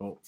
Oh.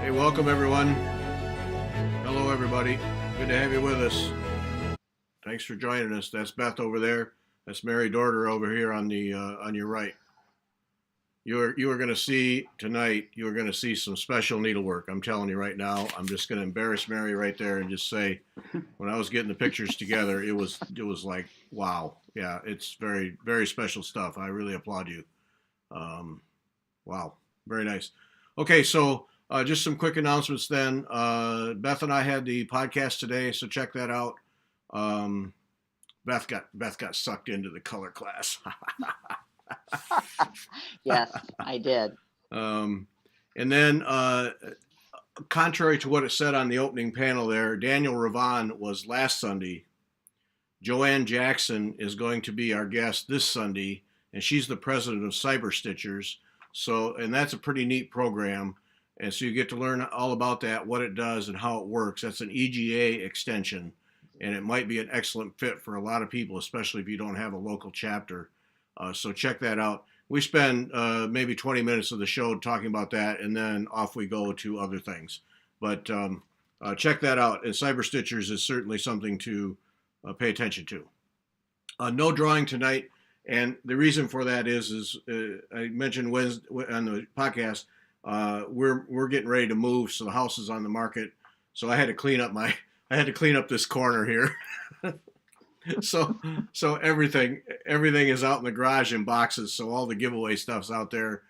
Hey, welcome everyone. Hello everybody. Good to have you with us. Thanks for joining us. That's Beth over there. That's Mary Doerder over here on the on your right. You are going to see tonight. You are going to see some special needlework. I'm telling you right now. I'm just going to embarrass Mary right there and just say, when I was getting the pictures together, it was like, wow, yeah, it's very very special stuff. I really applaud you. Um, wow, very nice. Okay, so just some quick announcements then. Beth and I had the podcast today, so check that out. Um, Beth got sucked into the color class. Yes, I did. Um, and then, contrary to what it said on the opening panel there, Daniel Ravon was last Sunday. Joanne Jackson is going to be our guest this Sunday, and she's the president of Cyber Stitchers. So, and that's a pretty neat program. And so you get to learn all about that, what it does, and how it works. That's an EGA extension, and it might be an excellent fit for a lot of people, especially if you don't have a local chapter. So check that out. We spend maybe 20 minutes of the show talking about that, and then off we go to other things. But check that out. And Cyber Stitchers is certainly something to pay attention to. No drawing tonight, and the reason for that is I mentioned Wednesday on the podcast. We're getting ready to move, so the house is on the market. So I had to clean up this corner here. so everything is out in the garage in boxes. So all the giveaway stuff's out there,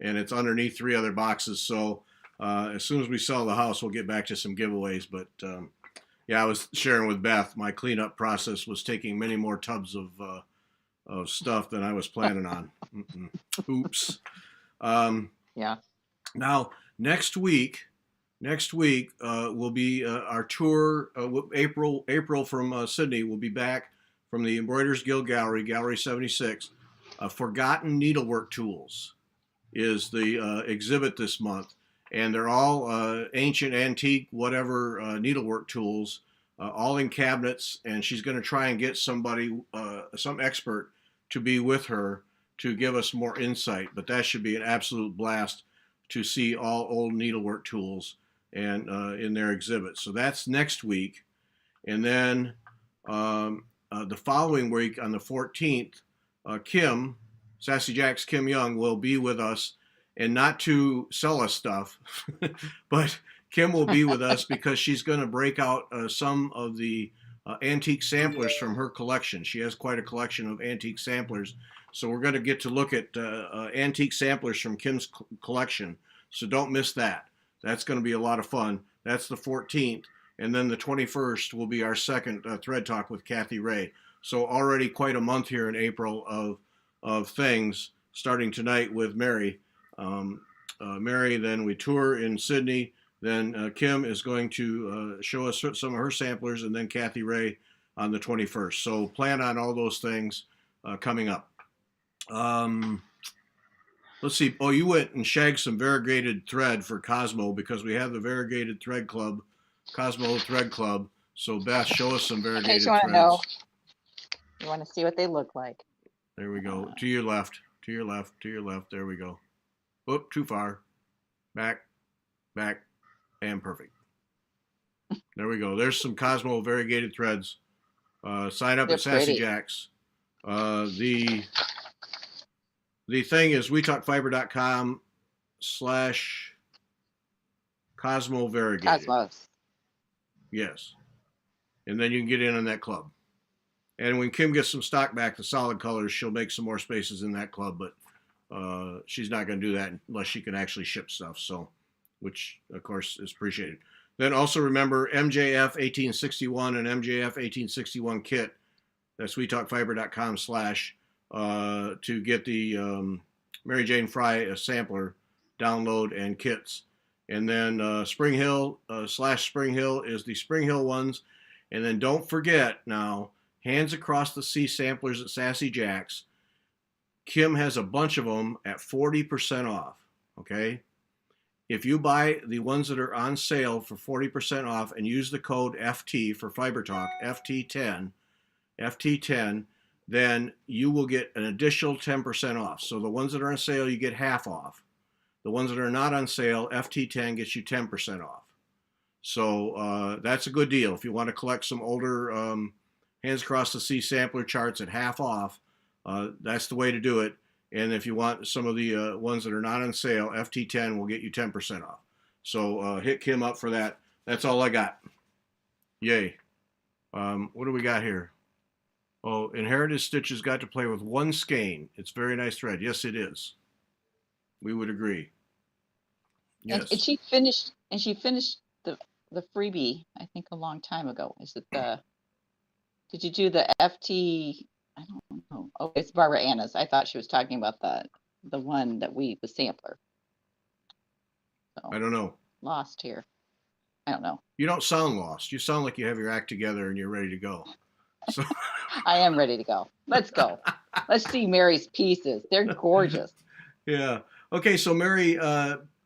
and it's underneath 3 other boxes. So as soon as we sell the house, we'll get back to some giveaways. But yeah, I was sharing with Beth, my cleanup process was taking many more tubs of stuff than I was planning on. Oops. Yeah. Now next week will be our tour. April from Sydney will be back from the Embroiderers Guild Gallery, Gallery 76. Forgotten Needlework Tools is the exhibit this month, and they're all ancient, antique, whatever needlework tools, all in cabinets. And she's going to try and get somebody, some expert, to be with her to give us more insight. But that should be an absolute blast to see all old needlework tools and in their exhibit. So that's next week. And then the following week on the 14th, Kim, Sassy Jack's Kim Young, will be with us, and not to sell us stuff, but Kim will be with us because she's going to break out some of the antique samplers from her collection. She has quite a collection of antique samplers. So we're going to get to look at antique samplers from Kim's collection. So don't miss that. That's going to be a lot of fun. That's the 14th. And then the 21st will be our second Thread Talk with Kathy Ray. So already quite a month here in April of things, starting tonight with Mary. Mary, then we tour in Sydney. Then Kim is going to show us some of her samplers, and then Kathy Ray on the 21st. So plan on all those things coming up. Let's see. Oh, you went and shagged some variegated thread for Cosmo because we have the variegated thread club, Cosmo Thread Club. So Beth, show us some variegated threads. You want to see what they look like. There we go. To your left, to your left, to your left. There we go. Oop, too far. Back, and perfect. There we go. There's some Cosmo variegated threads. Sign up They're at Sassy pretty. Jack's. The thing is wetalkfiber.com/Cosmo variegated. Cosmos. Yes. And then you can get in on that club. And when Kim gets some stock back, the solid colors, she'll make some more spaces in that club, but she's not going to do that unless she can actually ship stuff. So, which of course is appreciated. Then also remember MJF 1861 and MJF 1861 kit. That's wetalkfiber.com/ to get the Mary Jane Fry sampler download and kits. And then Spring Hill /Spring Hill is the Spring Hill ones. And then don't forget now, Hands Across the Sea samplers at Sassy Jack's. Kim has a bunch of them at 40% off, okay? If you buy the ones that are on sale for 40% off and use the code FT for Fiber Talk, FT10, then you will get an additional 10% off. So the ones that are on sale, you get half off. The ones that are not on sale, FT10 gets you 10% off. So that's a good deal. If you want to collect some older Hands Across the Sea sampler charts at half off, that's the way to do it. And if you want some of the ones that are not on sale, FT10 will get you 10% off. So hit Kim up for that. That's all I got. Yay. What do we got here? Oh, Inherited Stitches got to play with one skein. It's very nice thread. Yes, it is. We would agree. Yes. And she finished the freebie, I think, a long time ago. Is it did you do the FT? I don't know. Oh, it's Barbara Anna's. I thought she was talking about the one that the sampler. So, I don't know. Lost here. I don't know. You don't sound lost. You sound like you have your act together and you're ready to go. So I am ready to go. Let's go. Let's see Mary's pieces. They're gorgeous. Yeah. Okay, so Mary,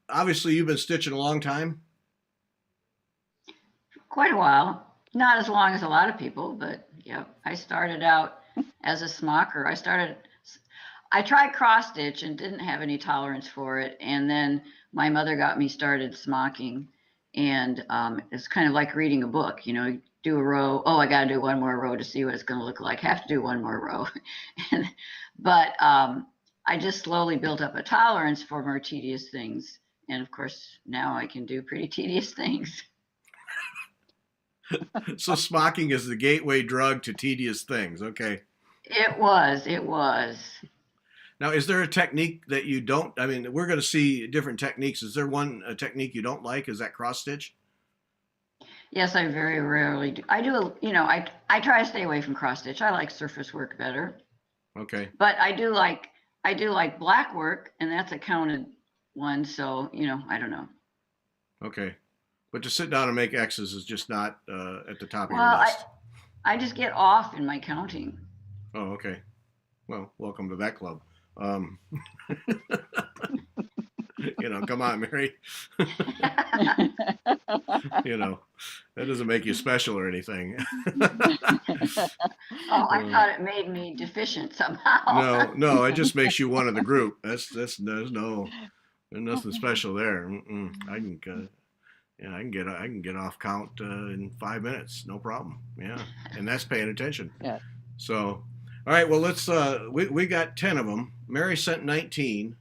obviously you've been stitching a long time. Quite a while. Not as long as a lot of people, but yeah, I started out as a smocker. I tried cross stitch and didn't have any tolerance for it. And then my mother got me started smocking. And it's kind of like reading a book, you do a row. Oh, I got to do one more row to see what it's going to look like. Have to do one more row. But I just slowly built up a tolerance for more tedious things. And of course, now I can do pretty tedious things. So smocking is the gateway drug to tedious things. Okay. It was. Now, is there a technique that you don't? I mean, we're going to see different techniques. Is there one technique you don't like? Is that cross stitch? Yes, I very rarely do. I do, I try to stay away from cross stitch. I like surface work better. Okay. But I do like black work, and that's a counted one. So, I don't know. Okay. But to sit down and make X's is just not at the top of your Well, list. I just get off in my counting. Oh, okay. Well, welcome to that club. Come on, Mary. That doesn't make you special or anything. Oh, I thought it made me deficient somehow. No, it just makes you one of the group. There's nothing special there. I can get off count in 5 minutes, no problem. Yeah, and that's paying attention. Yeah. So, all right. Well, let's. We got 10 of them. Mary sent 19.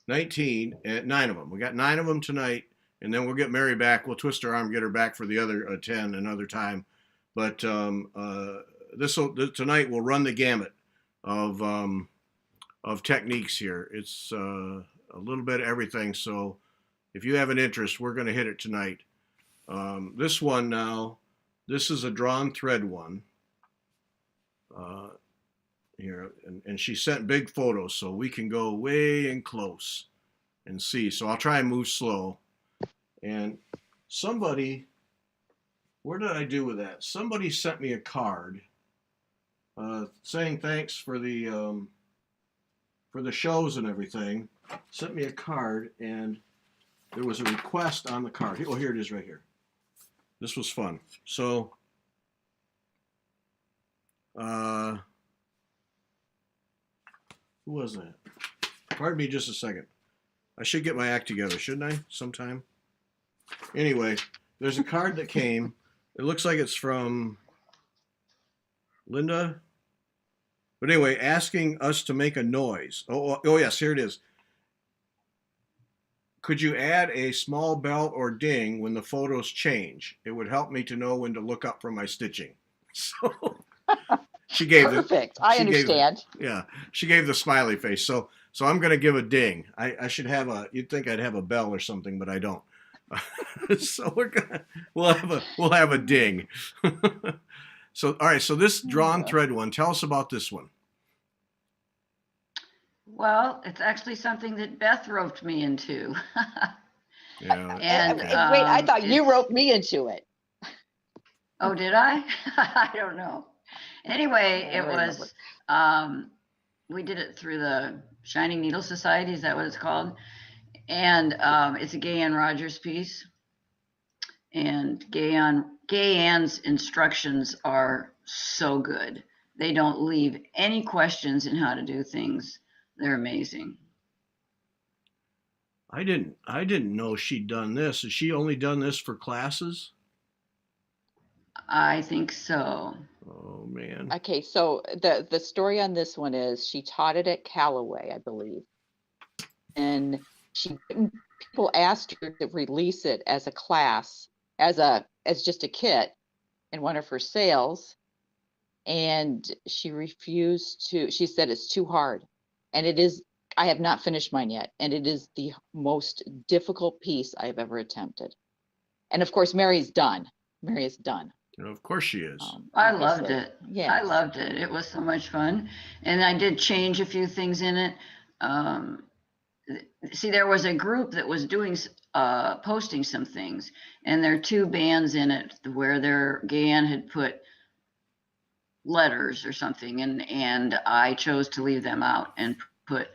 19 and 9 of them. We got 9 of them tonight, and then we'll get Mary back. We'll twist her arm, get her back for the other 10 another time. But tonight we'll run the gamut of techniques here. It's a little bit of everything. So if you have an interest, we're going to hit it tonight. This one now, this is a drawn thread one. Here, and she sent big photos, so we can go way in close and see. So I'll try and move slow. And somebody, where did I do with that? Somebody sent me a card saying thanks for the shows and everything. Sent me a card, and there was a request on the card. Oh, here it is right here. This was fun. So, who was that? Pardon me just a second. I should get my act together, shouldn't I? Sometime. Anyway, there's a card that came. It looks like it's from Linda. But anyway, asking us to make a noise. Oh yes, here it is. Could you add a small bell or ding when the photos change? It would help me to know when to look up for my stitching. So she gave Perfect. I understand. She gave the smiley face. So I'm going to give a ding. I should have you'd think I'd have a bell or something, but I don't. So we'll have a ding. So all right. So this drawn thread one. Tell us about this one. Well, it's actually something that Beth roped me into. Yeah. And wait, I thought you roped me into it. Oh, did I? I don't know. Anyway, it was, we did it through the Shining Needle Society. Is that what it's called? And it's a Gay Ann Rogers piece. And Gay Ann's instructions are so good. They don't leave any questions in how to do things. They're amazing. I didn't know she'd done this. Has she only done this for classes? I think so. Oh man. Okay, so the story on this one is she taught it at Callaway, I believe. And people asked her to release it as a class, as just a kit in one of her sales. And she refused to. She said it's too hard. And it is, I have not finished mine yet. And it is the most difficult piece I've ever attempted. And of course, Mary is done. Of course she is. I loved Obviously. it. Yeah. I loved it. It was so much fun. And I did change a few things in it. See, there was a group that was doing, posting some things, and there are two bands in it where their Gayan had put letters or something, and I chose to leave them out and put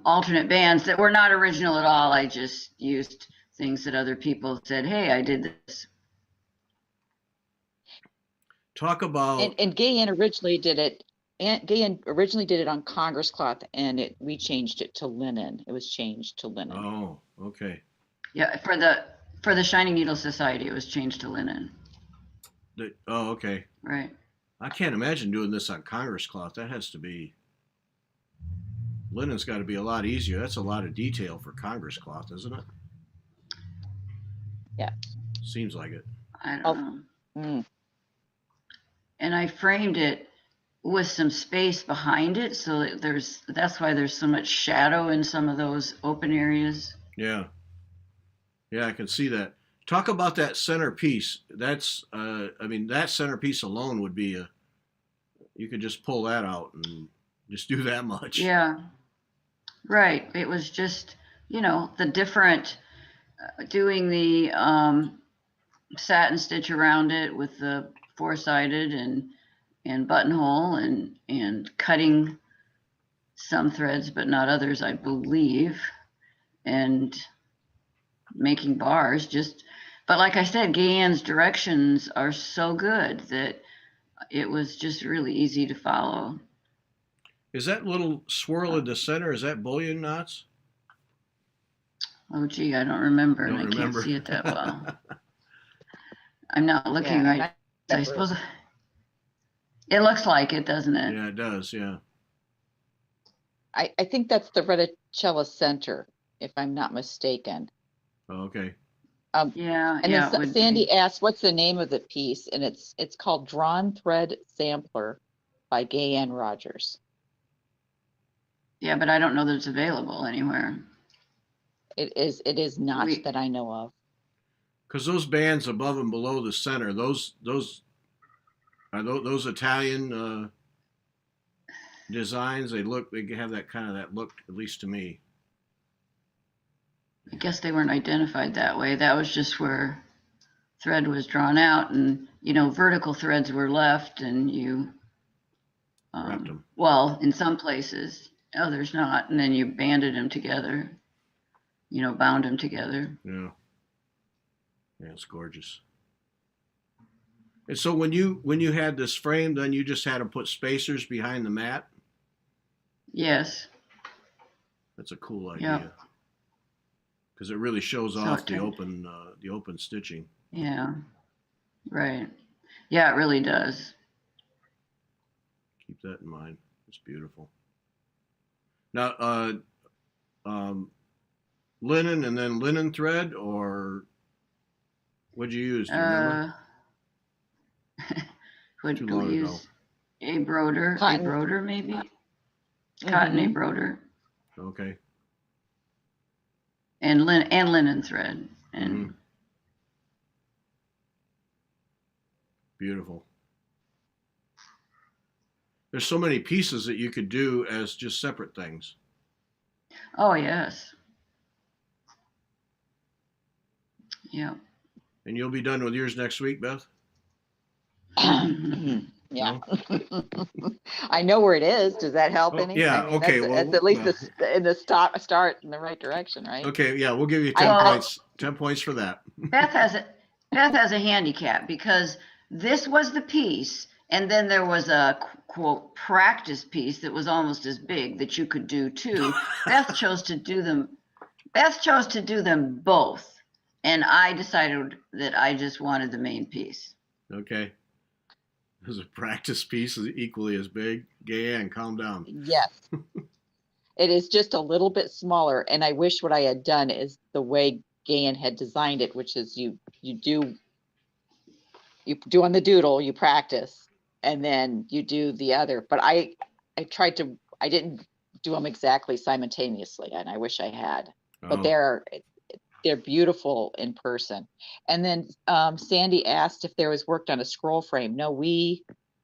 alternate bands that were not original at all. I just used things that other people said, hey, I did this. Talk about And Gayan originally did it. And Gayan originally did it on Congress cloth, and we changed it to linen. It was changed to linen. Oh, okay. Yeah, for the Shining Needle Society, it was changed to linen. Oh, okay. Right. I can't imagine doing this on Congress cloth. That has to be, linen's got to be a lot easier. That's a lot of detail for Congress cloth, isn't it? Yeah. Seems like it. I don't know. Mm. And I framed it with some space behind it, so that's why there's so much shadow in some of those open areas. Yeah. Yeah, I can see that. Talk about that centerpiece. That's, I mean, that centerpiece alone would be you could just pull that out and just do that much. Yeah, right. It was just, the different, doing the satin stitch around it with the four-sided and buttonhole and cutting some threads, but not others, I believe, and making bars. But like I said, Gayan's directions are so good that it was just really easy to follow. Is that little swirl in the center, is that bullion knots? Oh, gee, I don't remember, and I can't see it that well. I'm not looking right. I suppose it looks like it, doesn't it? Yeah, it does, yeah. I think that's the Reticella Center, if I'm not mistaken. Oh, okay. Yeah, And yeah. then Sandy asked, "What's the name of the piece?" And it's called "Drawn Thread Sampler" by Gayan Rogers. Yeah, but I don't know that it's available anywhere. It is not that I know of. Because those bands above and below the center, those are those Italian designs. They have that kind of that look, at least to me. I guess they weren't identified that way. That was just where thread was drawn out, and vertical threads were left, and you Wrapped them. Well, in some places, others not, and then you banded them together. Bound them together. Yeah. Yeah, it's gorgeous. And so when you had this frame, then you just had to put spacers behind the mat. Yes. That's a cool idea. Because it really shows off the open stitching. Yeah. Right. Yeah, it really does. Keep that in mind. It's beautiful. Now, linen and then linen thread, or what'd you use? Do you remember? What Too do long we ago. use? A broder, Cotton. a broder maybe. Cotton, a broder, Okay. and linen thread, and Mhm. Beautiful. There's so many pieces that you could do as just separate things. oh yes, yeah. And you'll be done with yours next week, Beth? Yeah. I know where it is. Does that help Oh, any? yeah, I mean, okay, that's at least in the start in the right direction, right? Okay, yeah, we'll give you 10 Well- points. 10 points for that. Beth has a handicap because this was the piece, and then there was a quote practice piece that was almost as big that you could do too. Beth chose to do them. Beth chose to do them both, and I decided that I just wanted the main piece. Okay. Is a practice piece is equally as big? Gayanne, calm down. Yes. It is just a little bit smaller, and I wish what I had done is the way Gayan had designed it, which is you do on the doodle, you practice, and then you do the other. But I didn't do them exactly simultaneously, and I wish I had. But Oh, they're beautiful in person. And then Sandy asked if there was worked on a scroll frame. No,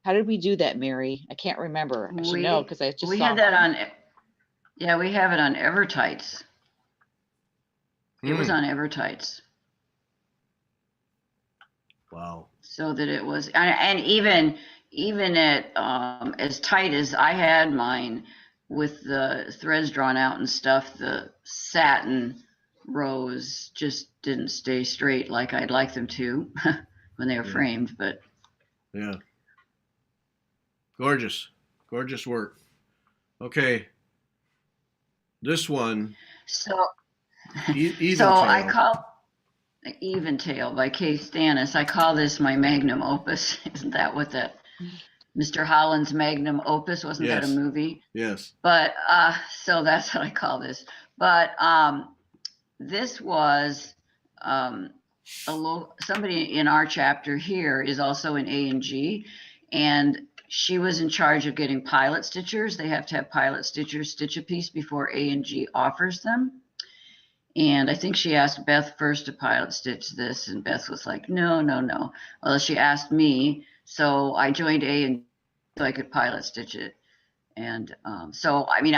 how did we do that, Mary? I can't remember. I should know because I just We saw had that mine. on, yeah, we have it on Evertights. It was hmm. on Evertights. Wow. So that it was, and even at as tight as I had mine, with the threads drawn out and stuff, the satin rows just didn't stay straight like I'd like them to when they were Yeah. framed. But Yeah. Gorgeous. Gorgeous work. Okay. This one, so even so tail. I call Eventail by Kay Stannis. I call this my magnum opus. Isn't that what that Mr. Holland's magnum opus? Wasn't that a Yes. movie? Yes. But so that's what I call this. But this was somebody in our chapter here is also in A&G, and she was in charge of getting pilot stitchers. They have to have pilot stitchers stitch a piece before A&G offers them. And I think she asked Beth first to pilot stitch this, and Beth was like, no, no, no. Well, she asked me, so I joined A&G so I could pilot stitch it. And so, I mean,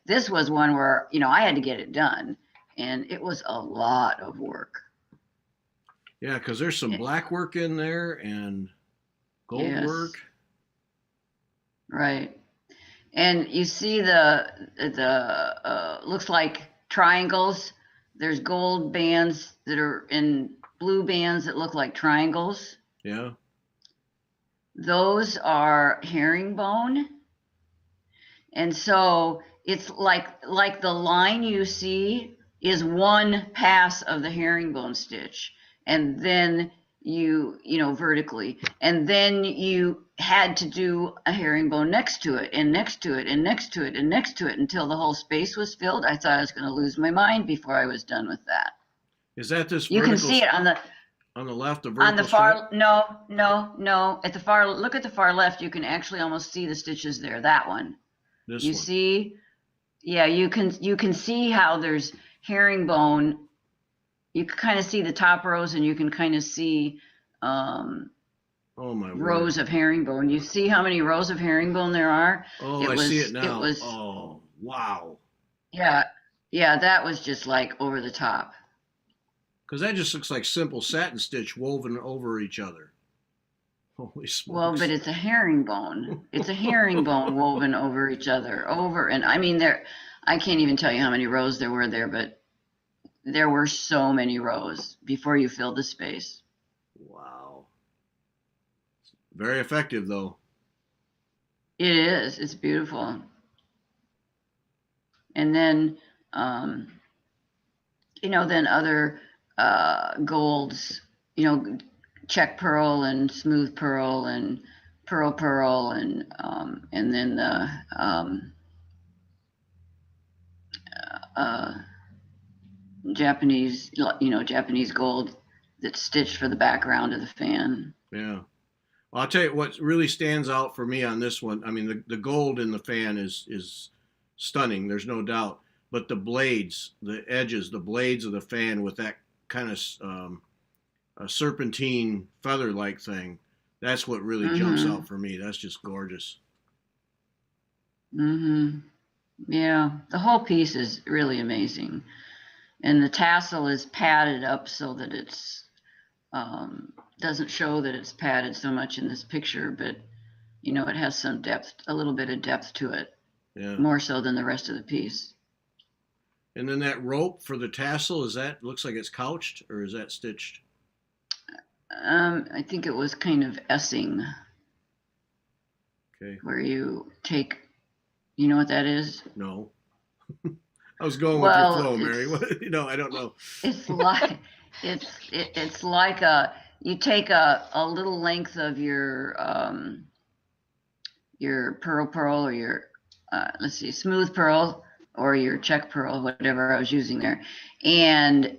this was one where, I had to get it done, and it was a lot of work. Yeah, because there's some black work in there and gold Yes. work. Right. And you see the looks like triangles. There's gold bands that are in blue bands that look like triangles. Yeah. Those are herringbone. And so it's like the line you see is one pass of the herringbone stitch, and then you vertically, and then you had to do a herringbone next to it and next to it and next to it and next to it until the whole space was filled. I thought I was going to lose my mind before I was done with that. Is that this You can vertical see it on the left, the vertical far, no, at the far, look at the far left, you can actually almost see the stitches there, that one. This You one. see, yeah, you can see how there's herringbone. You can kind of see the top rows, and you can kind of see Oh my rows word. of herringbone. You see how many rows of herringbone there are? Oh, I see it now. Oh, wow. Yeah, that was just like over the top. Because that just looks like simple satin stitch woven over each other. Holy smokes. Well, but it's a herringbone. It's a herringbone woven over each other, and I mean I can't even tell you how many rows there were there, but there were so many rows before you filled the space. Wow. Very effective, though. It is. It's beautiful. And then, then other golds, check pearl and smooth pearl and pearl and then the Japanese gold that's stitched for the background of the fan. Yeah. Well, I'll tell you what really stands out for me on this one. I mean, the gold in the fan is stunning. There's no doubt. But the blades, the edges, the blades of the fan with that kind of a serpentine feather-like thing, that's what really jumps out for me. That's just gorgeous. Yeah, the whole piece is really amazing. And the tassel is padded up so that it's doesn't show that it's padded so much in this picture, but it has some depth, a little bit of depth to it. Yeah. More so than the rest of the piece. And then that rope for the tassel, looks like it's couched, or is that stitched? I think it was kind of essing. Okay. Where you take, you know what that is? No. I was going with your flow, Mary. I don't know. It's like it's like you take a little length of your pearl or your let's see, smooth pearl or your check pearl, whatever I was using there, and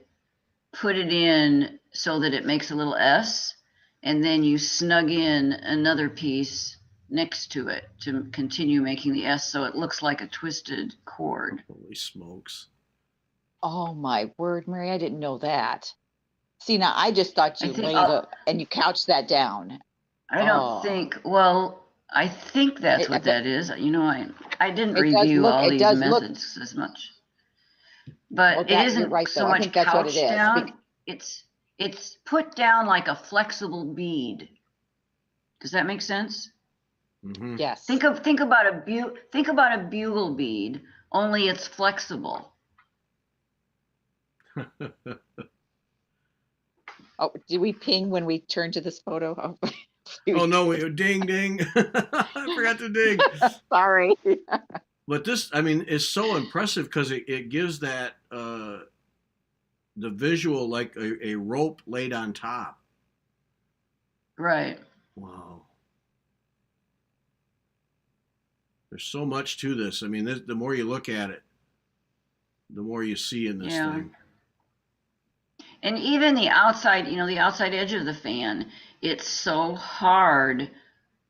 put it in so that it makes a little S, and then you snug in another piece next to it to continue making the S so it looks like a twisted cord. Holy smokes. Oh my word, Mary, I didn't know that. See, now I just thought I you think- laid it and you couched that down. I don't Oh. think, well, I think that's what that is. You know, I didn't It does review look- all it these does look- methods as much. But Well, it that- you're isn't right, so though. I much think that's what it couched is, down. It's put down like a flexible bead. Does that make sense? Mm-hmm. Yes. Think about a bugle bead, only it's flexible. Oh, did we ping when we turned to this photo? Oh no, ding ding. I forgot to ding. Sorry. But this, I mean, is so impressive because it gives that the visual like a rope laid on top. Right. Wow. There's so much to this. I mean, the more you look at it, the more you see in this thing. And even the outside, the outside edge of the fan, it's so hard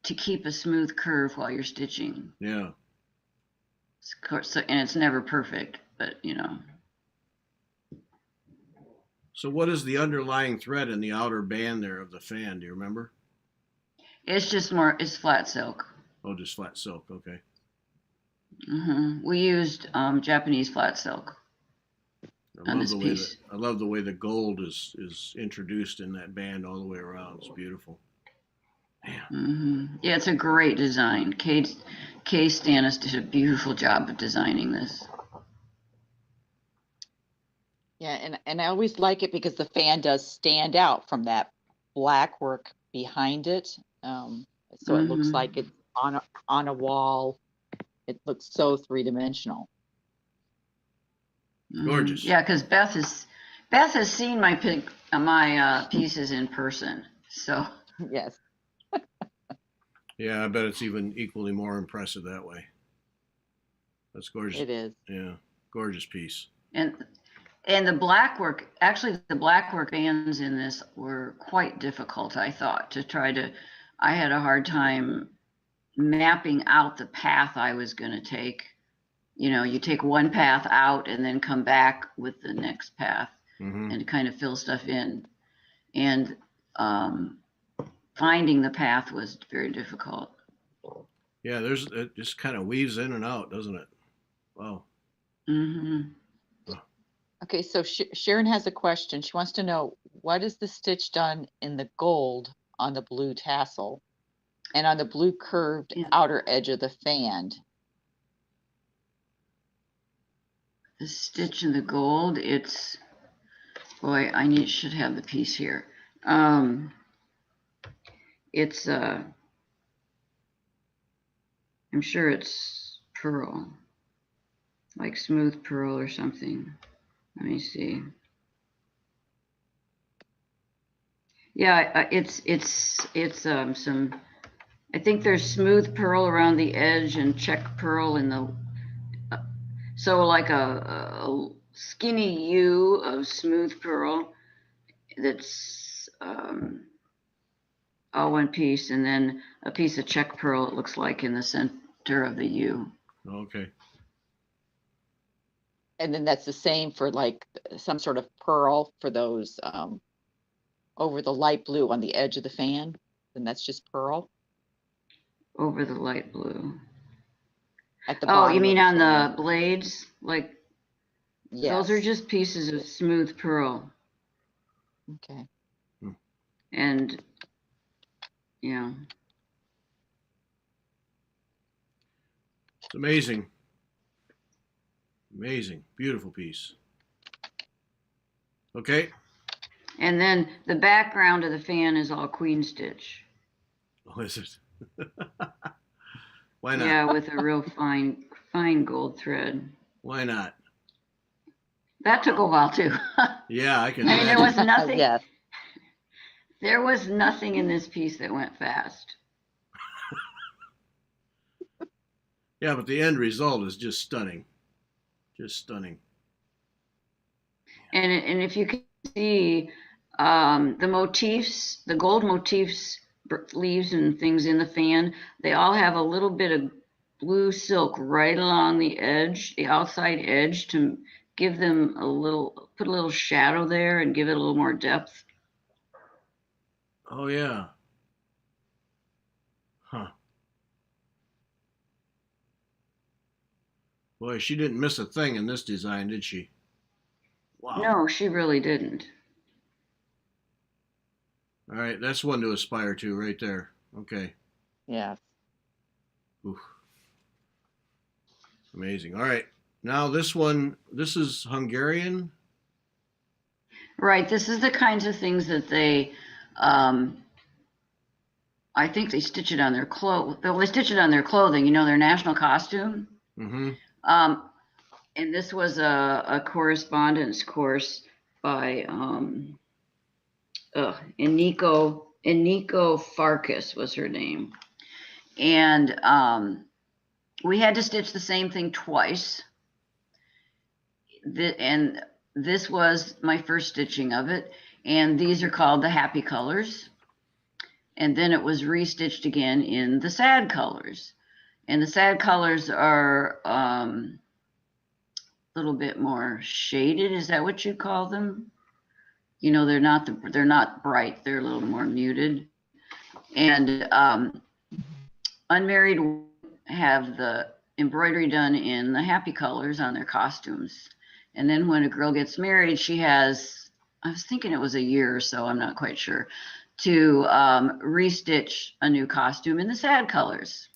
to keep a smooth curve while you're stitching. Yeah. And it's never perfect, but So what is the underlying thread in the outer band there of the fan? Do you remember? It's flat silk. Oh, just flat silk. Okay. We used Japanese flat silk. I love the way the gold is introduced in that band all the way around. It's beautiful. Man. Yeah, it's a great design. Kay Stannis did a beautiful job of designing this. Yeah, and I always like it because the fan does stand out from that black work behind it. So it looks like it's on a wall. It looks so three-dimensional. Gorgeous. Yeah, because Beth has seen my pieces in person. So Yes. Yeah, I bet it's even equally more impressive that way. That's gorgeous. It is. Yeah, gorgeous piece. And the black work, actually the black work bands in this were quite difficult, I thought, I had a hard time mapping out the path I was going to take. You take one path out and then come back with the next path and kind of fill stuff in. And finding the path was very difficult. Yeah, it just kind of weaves in and out, doesn't it? Wow. Okay, so Sharon has a question. She wants to know, what is the stitch done in the gold on the blue tassel and on the blue curved outer edge of the fan? The stitch in the gold, should have the piece here. It's I'm sure it's pearl, like smooth pearl or something. Let me see. Yeah, it's some. I think there's smooth pearl around the edge and check pearl in the. So like a skinny U of smooth pearl that's all one piece, and then a piece of check pearl, it looks like, in the center of the U. Okay. And then that's the same for like some sort of pearl for those over the light blue on the edge of the fan. And that's just pearl. Over the light blue. At the Oh, bottom you mean of on fan. the blades? Like, Yes. those are just pieces of smooth pearl. Okay. And, yeah. It's amazing. Amazing. Beautiful piece. Okay. And then the background of the fan is all queen stitch. Oh, is it? Why not? Yeah, with a real fine gold thread. Why not? That took a while too. Yeah, I can I mean, there imagine. was nothing. Yes. There was nothing in this piece that went fast. Yeah, but the end result is just stunning. Just stunning. And if you can see the motifs, the gold motifs, leaves and things in the fan, they all have a little bit of blue silk right along the edge, the outside edge, to give them put a little shadow there and give it a little more depth. Oh yeah. Huh. Boy, she didn't miss a thing in this design, did she? Wow. No, she really didn't. All right, that's one to aspire to right there. Okay. Yes. Oof. Amazing. All right. Now this one, this is Hungarian. Right. This is the kinds of things that they, I think they stitch it on their clothes. They stitch it on their clothing, their national costume. Mm-hmm. And this was a correspondence course by Eniko Farkas was her name. And we had to stitch the same thing twice. And this was my first stitching of it. And these are called the happy colors. And then it was restitched again in the sad colors. And the sad colors are a little bit more shaded. Is that what you call them? They're not bright. They're a little more muted. And unmarried have the embroidery done in the happy colors on their costumes. And then when a girl gets married, she has, I was thinking it was a year or so, I'm not quite sure, to restitch a new costume in the sad colors.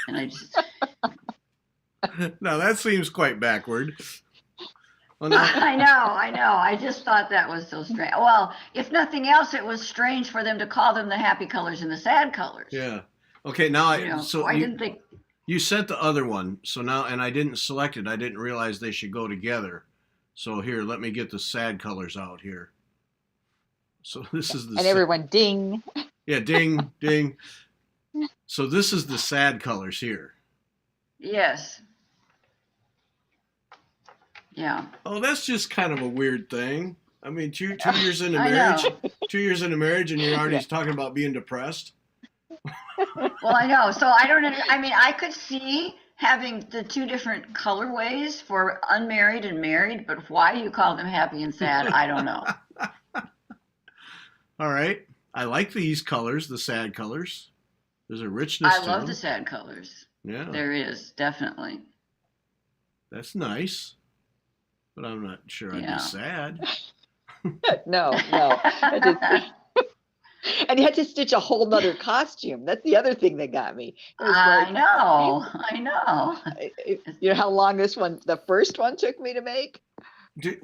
And I just... Now that seems quite backward. Well, now, I know. I just thought that was so strange. Well, if nothing else, it was strange for them to call them the happy colors and the sad colors. yeah. Okay. Now so why didn't they? You sent the other one, so now, and I didn't select it. I didn't realize they should go together. So here, let me get the sad colors out here. So this is the And everyone ding. Yeah, ding, ding. So this is the sad colors here. Yes. Yeah. Oh, that's just kind of a weird thing. I mean, two years into I marriage, know. 2 years into marriage, and you're already talking about being depressed. Well, I know. So I don't. I mean, I could see having the two different colorways for unmarried and married, but why you call them happy and sad, I don't know. All right. I like these colors, the sad colors. There's a richness I to love them. the sad colors. Yeah. There is, definitely. That's nice. But I'm not sure I'd Yeah. be sad. No. And you had to stitch a whole nother costume. That's the other thing that got me. It was I like, know. you know how long the first one took me to make? I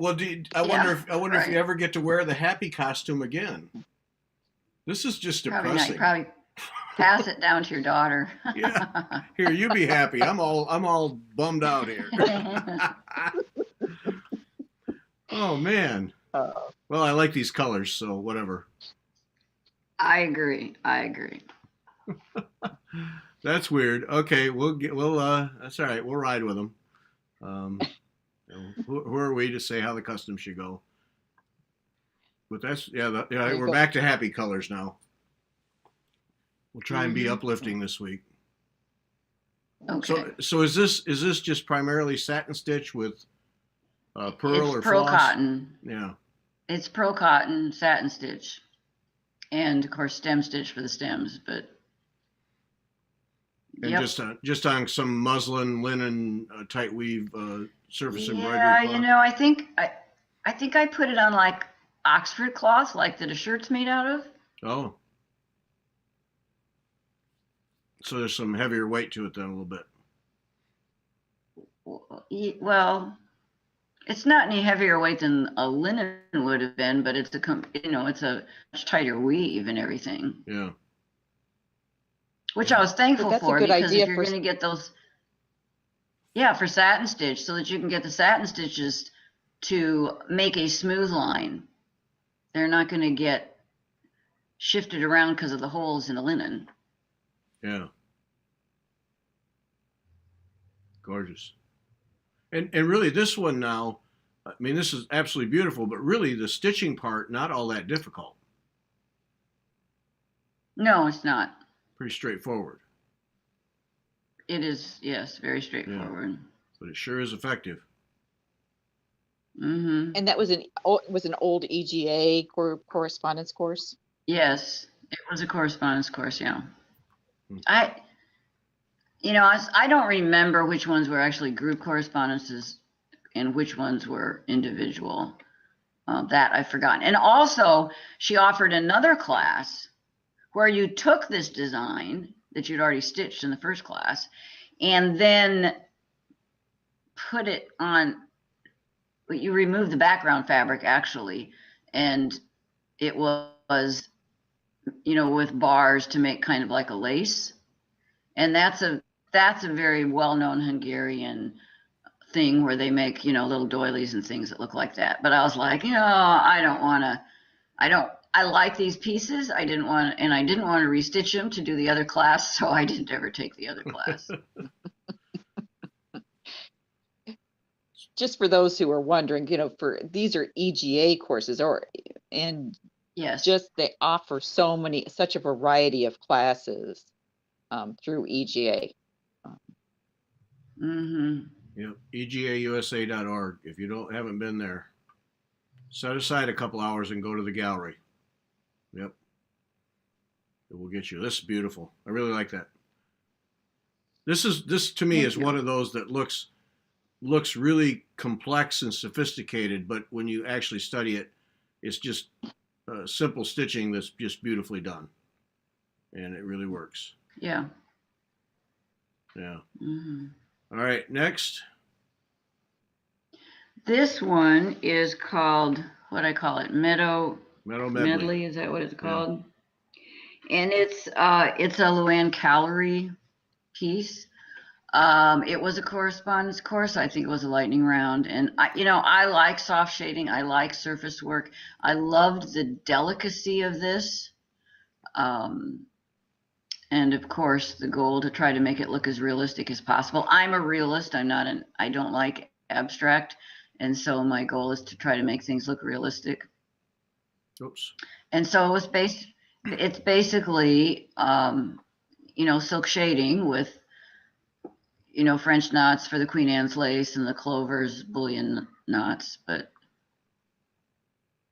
wonder if you ever get to wear the happy costume again. This is just Probably not. depressing. You probably pass it down to your daughter. Yeah. Here, you be happy. I'm all bummed out here. Oh man. Well, I like these colors, so whatever. I agree. That's weird. Okay, that's all right. We'll ride with them. Who are we to say how the custom should go? But we're back to happy colors now. We'll try and be uplifting this week. Okay. So is this just primarily satin stitch with pearl or pearl floss? cotton. Yeah. It's pearl cotton satin stitch, and of course stem stitch for the stems. But And just on some muslin, linen, tight weave surface embroidery. Yeah, I think I put it on like Oxford cloth, like that a shirt's made out of. Oh. So there's some heavier weight to it then a little bit. Well, it's not any heavier weight than a linen would have been, but it's a much tighter weave and everything. Yeah. Which I was thankful That's a for, good because idea if you're going to get those, for satin stitch, so that you can get the satin stitches to make a smooth line. They're not going to get shifted around because of the holes in the linen. Yeah. Gorgeous. And really this one now, I mean, this is absolutely beautiful, but really the stitching part, not all that difficult. No, it's not. Pretty straightforward. It is, yes, very straightforward. But it sure is effective. Mm-hmm. And that was an old EGA correspondence course. Yes, it was a correspondence course. Yeah. Hmm. I don't remember which ones were actually group correspondences and which ones were individual. That I've forgotten. And also, she offered another class where you took this design that you'd already stitched in the first class and then put it on, you removed the background fabric actually, and it was, with bars to make kind of like a lace. And that's a very well-known Hungarian thing where they make, little doilies and things that look like that. But I was like, I like these pieces. I didn't want to restitch them to do the other class. So I didn't ever take the other class. Just for those who are wondering, these are EGA courses Yes. just they offer such a variety of classes through EGA. Mm-hmm. Yep. EGAUSA.org. If you haven't been there, set aside a couple hours and go to the gallery. Yep. It will get you. This is beautiful. I really like that. This to me is one of those that looks really complex and sophisticated, but when you actually study it, it's just simple stitching that's just beautifully done, and it really works. Yeah. Yeah. Mm-hmm. All right, next. This one is called, what I call it, Meadow Medley. Is that what it's called? Yeah. And it's a Luann Calorie piece. It was a correspondence course. I think it was a lightning round. And I like soft shading. I like surface work. I loved the delicacy of this. And of course, the goal to try to make it look as realistic as possible. I'm a realist. I don't like abstract. And so my goal is to try to make things look realistic. Oops. And so it's basically, silk shading with, French knots for the Queen Anne's lace and the clovers, bullion knots. But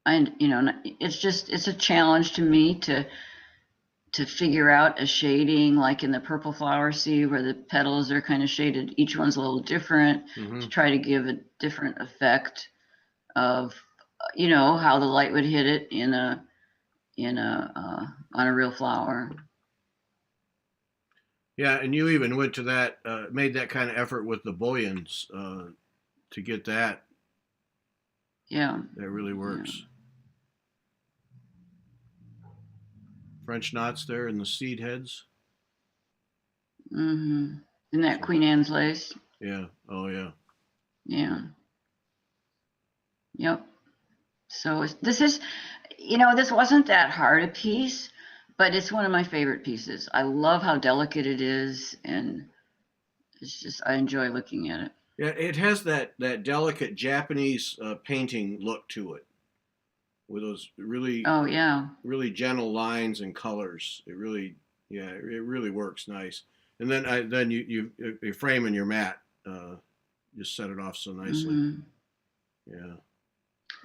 it's a challenge to me to figure out a shading, like in the purple flower, see where the petals are kind of shaded. Each one's a little different, Mm-hmm. to try to give a different effect of, how the light would hit it on a real flower. Yeah, and you even went to that, made that kind of effort with the bullions to get that. Yeah. That really works. Yeah. French knots there and the seed heads. Mm-hmm. Isn't that Queen Anne's lace? Yeah. Oh, yeah. Yeah. Yep. So this wasn't that hard a piece, but it's one of my favorite pieces. I love how delicate it is, and I enjoy looking at it. Yeah, it has that delicate Japanese painting look to it, with those really really gentle lines and colors. It really works nice. And then you frame in your mat, just set it off so nicely. Mm-hmm. Yeah.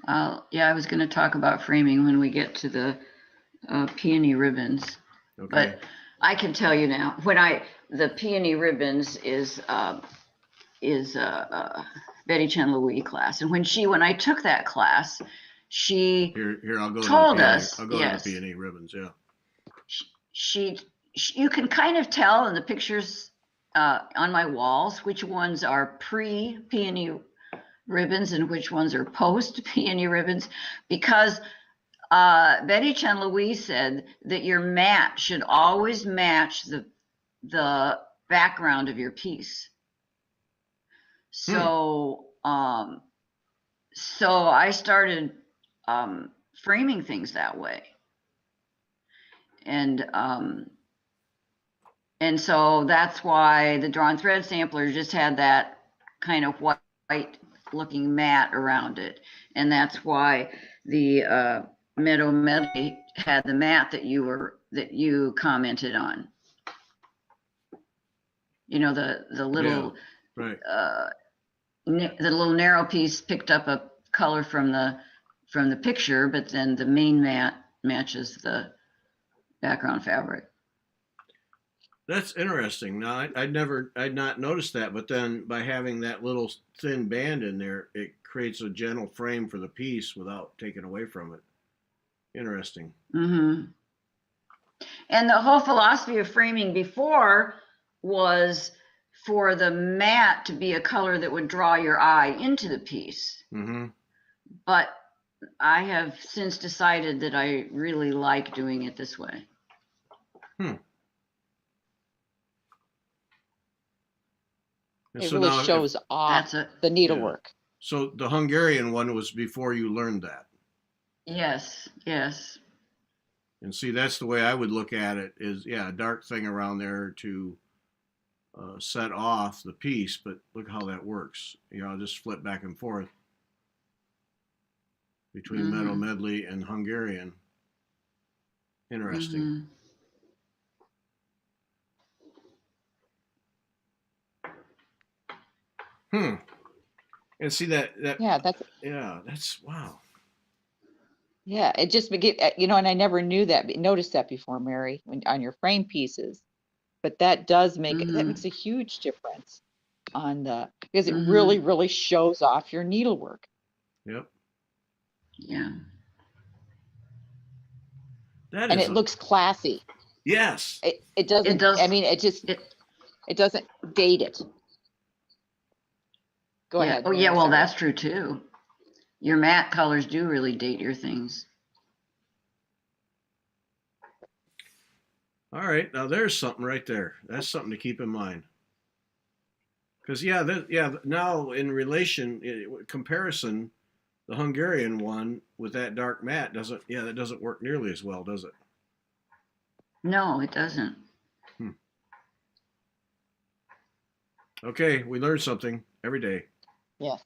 I was going to talk about framing when we get to the peony ribbons. Okay. But I can tell you now, the peony ribbons is Betty Chen Louis class, and when I took that class, she I'll go told to us. I'll go to the peony ribbons. Yeah. She you can kind of tell in the pictures on my walls which ones are pre-peony ribbons and which ones are post-peony ribbons, because Betty Chen Louis said that your mat should always match the background of your piece. So so I started framing things that way. and so that's why the drawn thread sampler just had that kind of white looking mat around it. And that's why the Meadow Medley had the mat that you commented on. You know, the little Right. the little narrow piece picked up a color from the picture, but then the main mat matches the background fabric. That's interesting. Now, I'd not noticed that, but then by having that little thin band in there, it creates a gentle frame for the piece without taking away from it. Interesting. Mm-hmm. And the whole philosophy of framing before was for the mat to be a color that would draw your eye into the piece. Mm-hmm. But I have since decided that I really like doing it this way. And It so really now, shows off the needlework. so the Hungarian one was before you learned that. Yes, yes. And see, that's the way I would look at it is, a dark thing around there to set off the piece, but look how that works. I'll just flip back and forth between Meadow Medley and Hungarian. Interesting. And see that's wow. Yeah, it just and I never noticed that before, Mary, on your frame pieces. But that does that makes a huge difference because it really, really shows off your needlework. Yep. Yeah. And it looks classy. Yes. It doesn't. It does. I mean, it doesn't date it. Go ahead. Oh, Mary, yeah. Well, sorry. that's true too. Your matte colors do really date your things. All right, now there's something right there. That's something to keep in mind. Because now in comparison, the Hungarian one with that dark matte that doesn't work nearly as well, does it? No, it doesn't. Okay, we learn something every day. Yeah.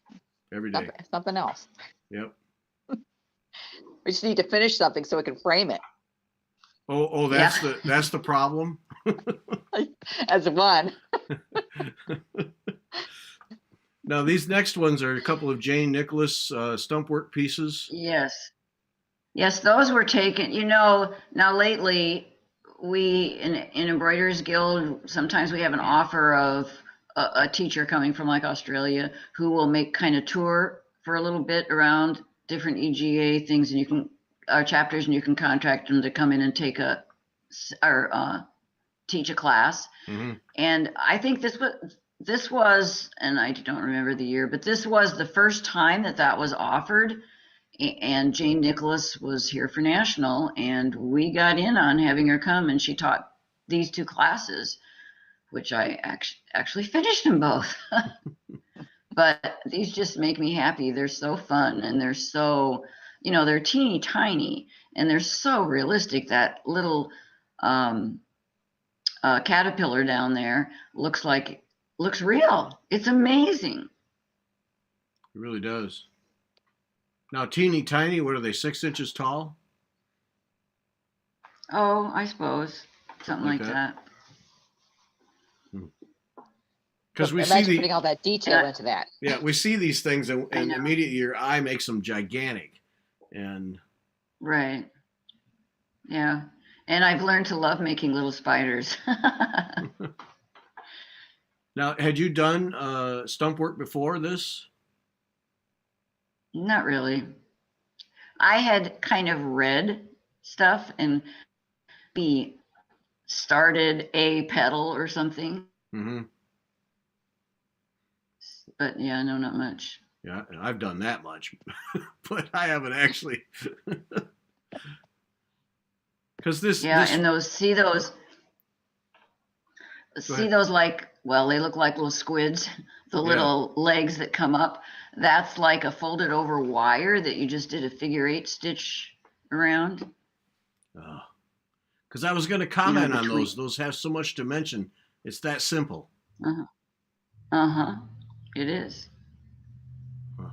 Every day. Something else. Yep. We just need to finish something so we can frame it. Oh, that's the problem. As one. Now these next ones are a couple of Jane Nicholas stump work pieces. Yes, those were taken. Now lately we in Embroiderers Guild sometimes we have an offer of a teacher coming from like Australia who will make kind of tour for a little bit around different EGA things, and chapters, and you can contract them to come in and take teach a class. And I think this was, and I don't remember the year, but this was the first time that was offered. And Jane Nicholas was here for National, and we got in on having her come, and she taught these two classes, which I actually finished them both. But these just make me happy. They're so fun, and they're so, they're teeny tiny, and they're so realistic. That little caterpillar down there looks real. It's amazing. It really does. Now, teeny tiny, what are they, 6 inches tall? Oh, I suppose. Something like that. Because we imagine see putting all that detail into that. Yeah, we see these things, and immediately your eye makes them gigantic. And right. Yeah. And I've learned to love making little spiders. Now, had you done stump work before this? Not really. I had kind of read stuff and started a petal or something. But yeah, no, not much. Yeah, I've done that much, but I haven't actually. Because and those like, well, they look like little squids, the little legs that come up. That's like a folded over wire that you just did a figure 8 stitch around. Because I was going to comment on between. those have so much dimension. It's that simple. Uh-huh. Uh-huh. It is. Huh.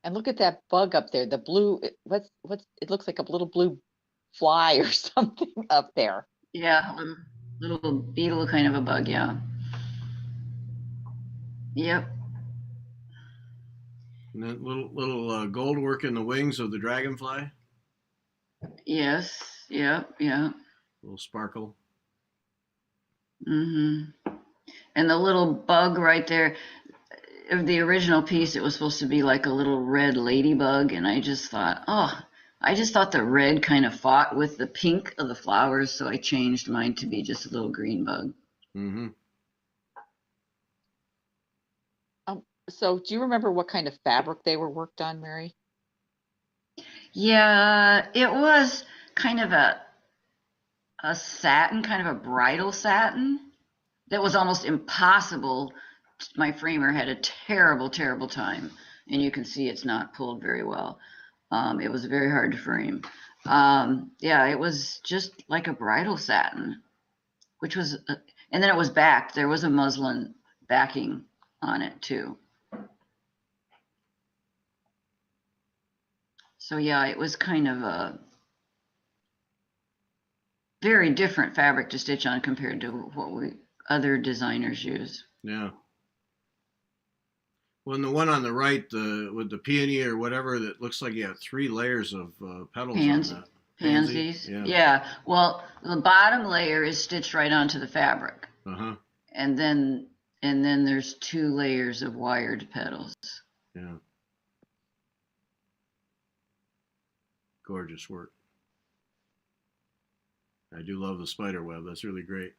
And look at that bug up there, the blue, what's, it looks like a little blue fly or something up there. Yeah, little beetle kind of a bug, yeah. Yep. And that little gold work in the wings of the dragonfly. Yes. Yep. Yeah. Little sparkle. Mm-hmm. And the little bug right there, of the original piece, it was supposed to be like a little red ladybug, and I just thought the red kind of fought with the pink of the flowers, so I changed mine to be just a little green bug. Mm-hmm. So do you remember what kind of fabric they were worked on, Mary? Yeah, it was kind of a satin, kind of a bridal satin that was almost impossible. My framer had a terrible, terrible time, and you can see it's not pulled very well. It was very hard to frame. Yeah, it was just like a bridal satin, which was, and then it was backed. There was a muslin backing on it too. So yeah, it was kind of a very different fabric to stitch on compared to what other designers use. Yeah. Well, and the one on the right, with the peony or whatever, that looks like you have 3 layers of petals on that. Pansies. Yeah. Yeah. Well, the bottom layer is stitched right onto the fabric, Uh-huh. and then there's 2 layers of wired petals. Yeah. Gorgeous work. I do love the spider web. That's really great.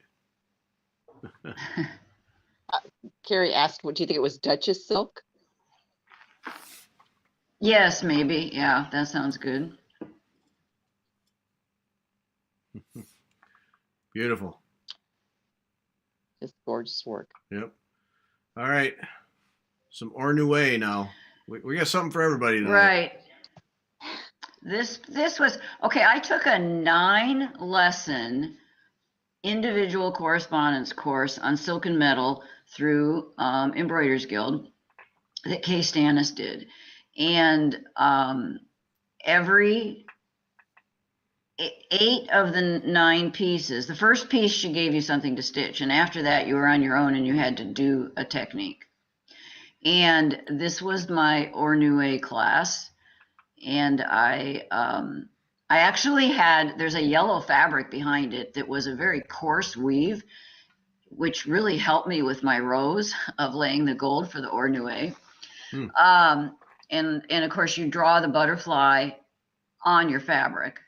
Carrie asked, what do you think it was, Duchess silk? Yes, maybe. Yeah, that sounds good. Beautiful. Just gorgeous work. Yep. All right. Some Or Nuée now. We got something for everybody tonight. Right. This was okay. I took a 9-lesson individual correspondence course on silk and metal through Embroiderers Guild that Kay Stannis did, and every 8 of the 9 pieces. The first piece she gave you something to stitch, and after that you were on your own and you had to do a technique. And this was my Or Nuée class. And I actually there's a yellow fabric behind it that was a very coarse weave, which really helped me with my rows of laying the gold for the Or Nuée. And of course you draw the butterfly on your fabric.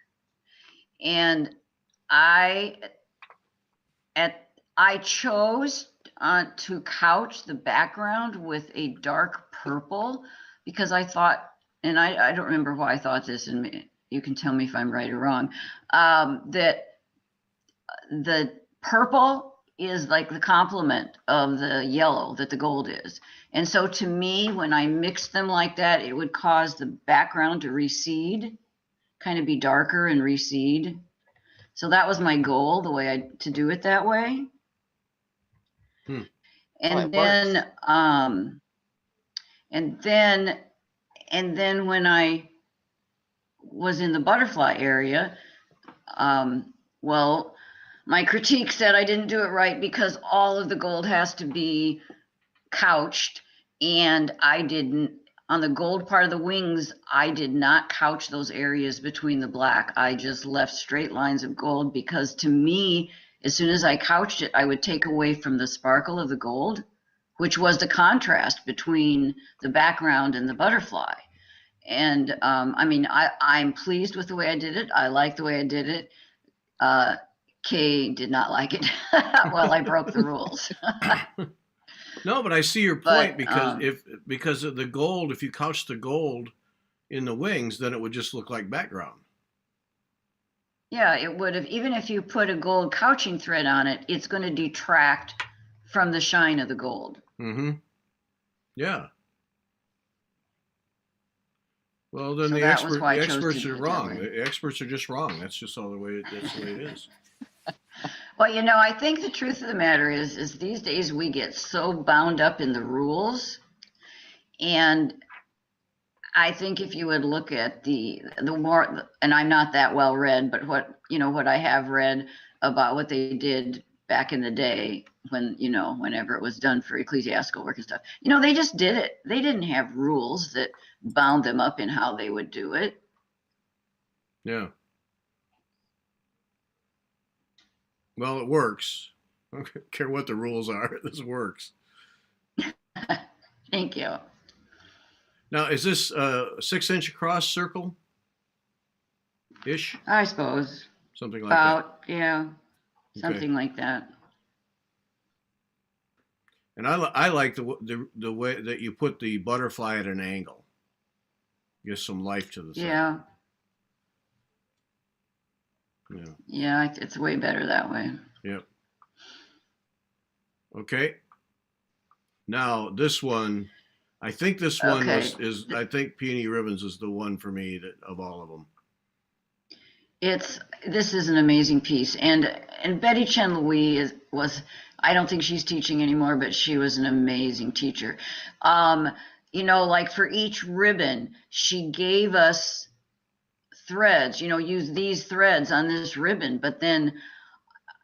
And I chose to couch the background with a dark purple because I thought, and I don't remember why I thought this, and you can tell me if I'm right or wrong, that the purple is like the complement of the yellow that the gold is. And so to me, when I mixed them like that, it would cause the background to recede, kind of be darker and recede. So that was my goal, the way to do it that way. And then, and then when I was in the butterfly area, well, my critique said I didn't do it right because all of the gold has to be couched, and I didn't. On the gold part of the wings, I did not couch those areas between the black. I just left straight lines of gold because to me, as soon as I couched it, I would take away from the sparkle of the gold, which was the contrast between the background and the butterfly. And I mean, I'm pleased with the way I did it. I like the way I did it. Kay did not like it. Well, I broke the rules. No, but I see your point, But, because of the gold, if you couch the gold in the wings, then it would just look like background. Yeah, it would have, even if you put a gold couching thread on it, it's going to detract from the shine of the gold. Mm-hmm. Yeah. Well, then So the that was why I chose to experts do are it that wrong. way. The experts are just wrong. That's just all the way. That's the way it is. Well, I think the truth of the matter is these days we get so bound up in the rules, and I think if you would look at the more, and I'm not that well read, but what I have read about what they did back in the day when, whenever it was done for ecclesiastical work and stuff, they just did it. They didn't have rules that bound them up in how they would do it. Yeah. Well, it works. I don't care what the rules are. This works. Thank you. Now, is this a 6-inch across circle? Ish? I suppose Something like that. yeah, Okay. something like that. And I like the way that you put the butterfly at an angle. Gives some life to the thing. Yeah. Yeah. Yeah, it's way better that way. Yep. Okay. Now this one, I think this one Okay. I think Peony Ribbons is the one for me that of all of them. This is an amazing piece, and Betty Chen Louis was, I don't think she's teaching anymore, but she was an amazing teacher. Like for each ribbon, she gave us threads. Use these threads on this ribbon, but then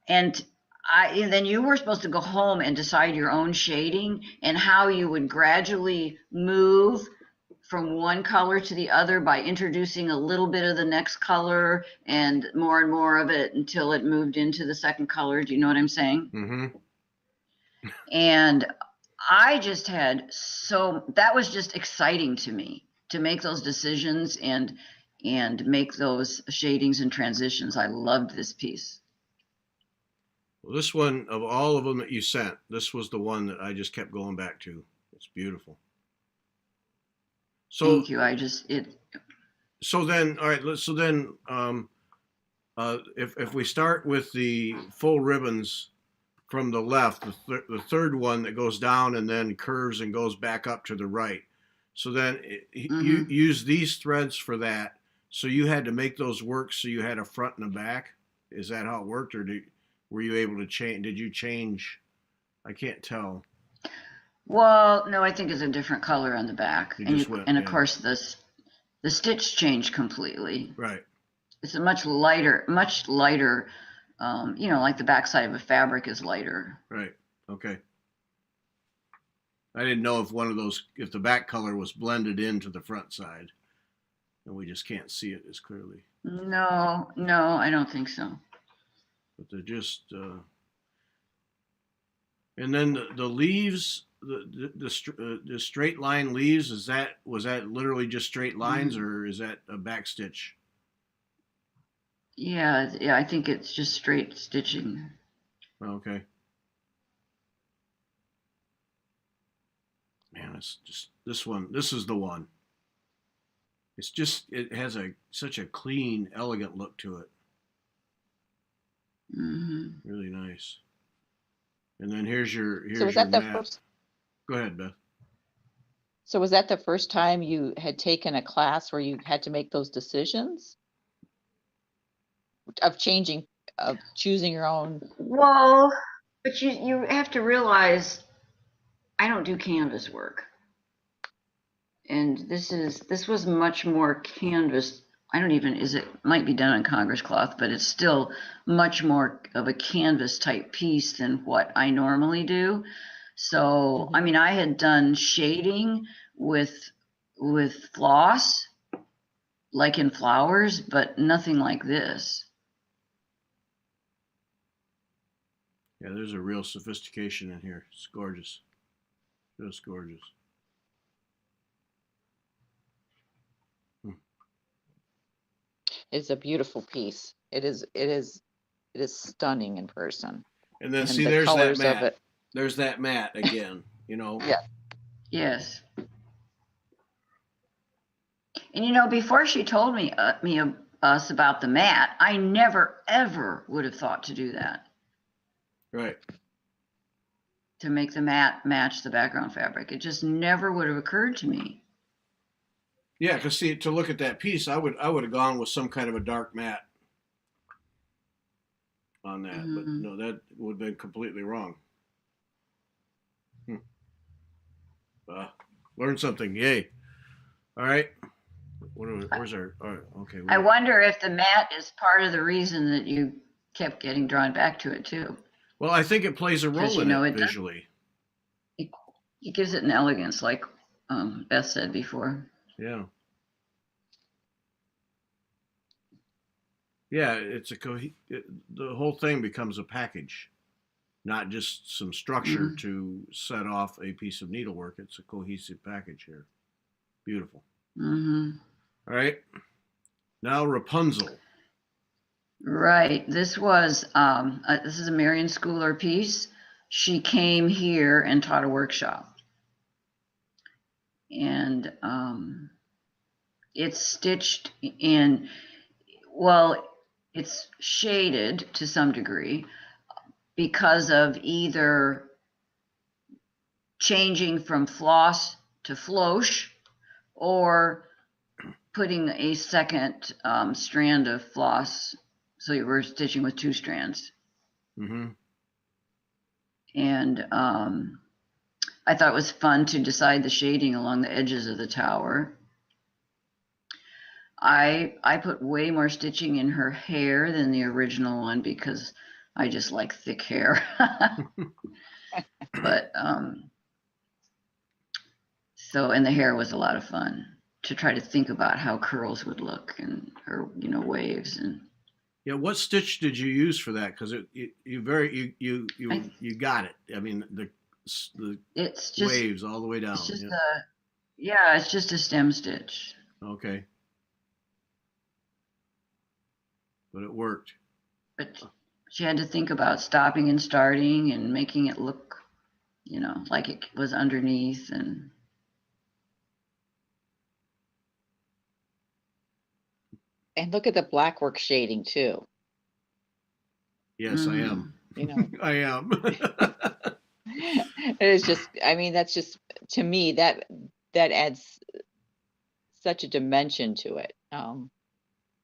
then you were supposed to go home and decide your own shading and how you would gradually move from one color to the other by introducing a little bit of the next color and more of it until it moved into the second color. Do you know what I'm saying? Mm-hmm. And I just that was just exciting to me to make those decisions and make those shadings and transitions. I loved this piece. Well, this one of all of them that you sent, this was the one that I just kept going back to. It's beautiful. So, thank you. So then, all right. So then, if we start with the full ribbons from the left, the third one that goes down and then curves and goes back up to the right. So then you use these threads for that. So you had to make those work. So you had a front and a back. Is that how it worked, or were you able to change? Did you change? I can't tell. Well, no, I think it's a different color on the back, Of course the stitch changed completely. Right. It's a much lighter, like the backside of a fabric is lighter. Right. Okay. I didn't know if the back color was blended into the front side, and we just can't see it as clearly. No, I don't think so. But they're just, and then the leaves, the straight line leaves. Was that literally just straight lines, or is that a back stitch? Yeah, I think it's just straight stitching. Okay. Man, it's just this one. This is the one. It has such a clean, elegant look to it. Mm-hmm. Really nice. And then here's your So was that the mat. first? Go ahead, Beth. So was that the first time you had taken a class where you had to make those decisions of choosing your own? Well, but you have to realize I don't do canvas work. And this was much more canvas. Might be done on Congress cloth, but it's still much more of a canvas type piece than what I normally do. So, I mean, I had done shading with floss, like in flowers, but nothing like this. Yeah, there's a real sophistication in here. It's gorgeous. Just gorgeous. It's a beautiful piece. It is stunning in person. And then And see, the there's that colors of mat. it. There's that mat again. Yeah. Yes. And before she told us about the mat, I never ever would have thought to do that. Right. To make the mat match the background fabric. It just never would have occurred to me. Yeah, because see, to look at that piece, I would have gone with some kind of a dark matte on that, but Mhm. no, that would have been completely wrong. Hmm. Uh, Learn something. Yay. All right. Where's our? All right. Okay. I wonder if the mat is part of the reason that you kept getting drawn back to it too, Well, I think it plays a because role you in know it it does. visually. It, it gives it an elegance, like Beth said before. Yeah. Yeah. The whole thing becomes a package, not just some structure Mm-hmm. to set off a piece of needlework. It's a cohesive package here. Beautiful. Mm-hmm. All right. Now Rapunzel. Right. This is a Marion Schooler piece. She came here and taught a workshop, and it's stitched in. Well, it's shaded to some degree because of either changing from floss to floche or putting a second strand of floss. So you were stitching with two strands. Mm-hmm. And I thought it was fun to decide the shading along the edges of the tower. I put way more stitching in her hair than the original one because I just like thick hair. But and the hair was a lot of fun to try to think about how curls would look and her, waves and Yeah, what stitch did you use for that? Because you very I, you got it. I mean the it's just waves all the way it's down. just Yeah. it's just a stem stitch. Okay, but it worked. But she had to think about stopping and starting and making it look, like it was underneath And look at the black work shading too. Yes, I am. mm, You know, I am. it is just. I mean, that's just to me that adds such a dimension to it.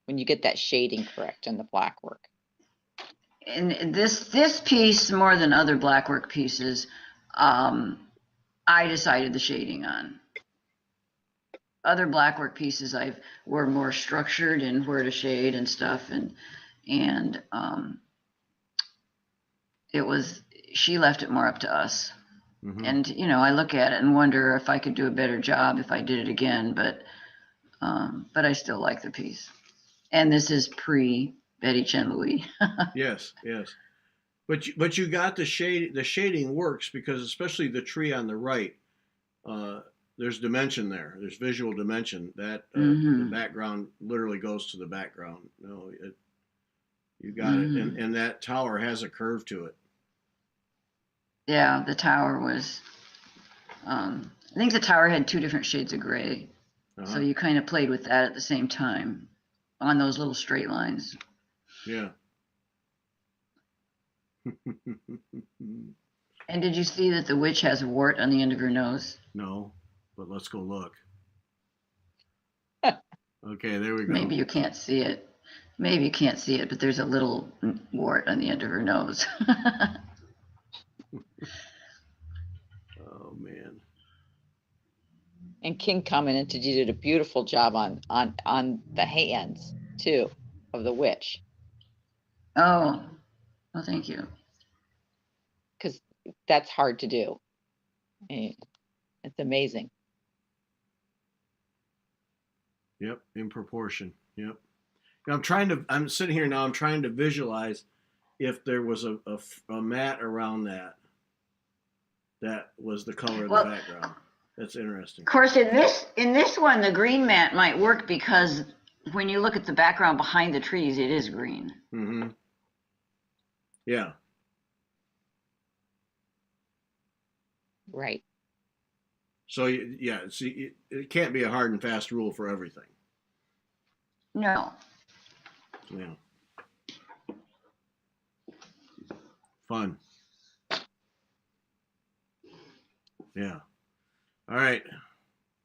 When you get that shading correct in the black work. and this piece more than other blackwork pieces, I decided the shading on. Other blackwork pieces were more structured in where to shade and stuff, and it was she left it more up to us. Hmm. And I look at it and wonder if I could do a better job if I did it again, but I still like the piece. And this is pre Betty Chen Louis. Yes, yes. But you got the shade. The shading works because especially the tree on the right. Uh, there's dimension there. There's visual dimension. That the Mm-hmm. background literally goes to the background. No, you got it. And Mm-hmm. and that tower has a curve to it. Yeah, the tower was. I think the tower had two different shades of gray, so Uh-huh. you kind of played with that at the same time on those little straight lines. Yeah. And did you see that the witch has a wart on the end of her nose? No, but let's go look. Okay, there we go. Maybe you can't see it. Maybe you can't see it, but there's a little wart on the end of her nose. Oh man. And King commented you did a beautiful job on the hands too of the witch, Oh, well, thank you. because that's hard to do. Eh, It's amazing. Yep, in proportion. Yep. I'm sitting here now. I'm trying to visualize if there was a mat around that was the color of the Well, background. That's interesting. of course, in this one, the green mat might work because when you look at the background behind the trees, it is green. Mm-hmm. Yeah. Right. So yeah, see, it can't be a hard and fast rule for everything. No. Yeah. Fun. Yeah. All right.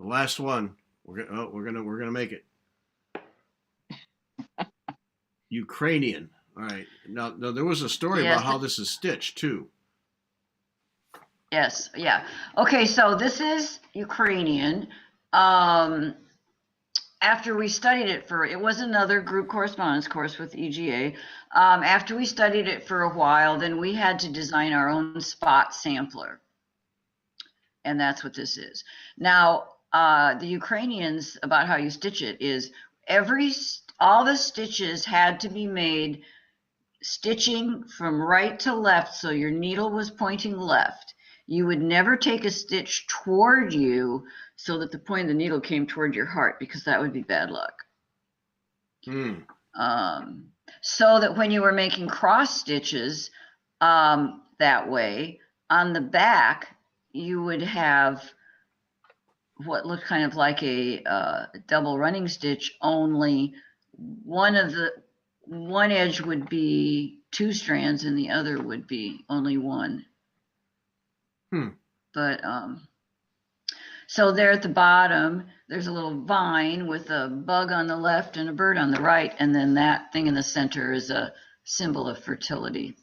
The last one. we're gonna make it. Ukrainian. All right. Now there was a story Yes. about how this is stitched too. Yes, yeah. Okay, so this is Ukrainian. Um, After we studied it it was another group correspondence course with EGA. After we studied it for a while, then we had to design our own spot sampler. And that's what this is. Now, the Ukrainians, about how you stitch it is all the stitches had to be made stitching from right to left, so your needle was pointing left. You would never take a stitch toward you so that the point of the needle came toward your heart, because that would be bad luck. So that when you were making cross stitches that way, on the back, you would have what looked kind of like a double running stitch, only one edge would be 2 strands and the other would be only 1. But so there at the bottom, there's a little vine with a bug on the left and a bird on the right, and then that thing in the center is a symbol of fertility.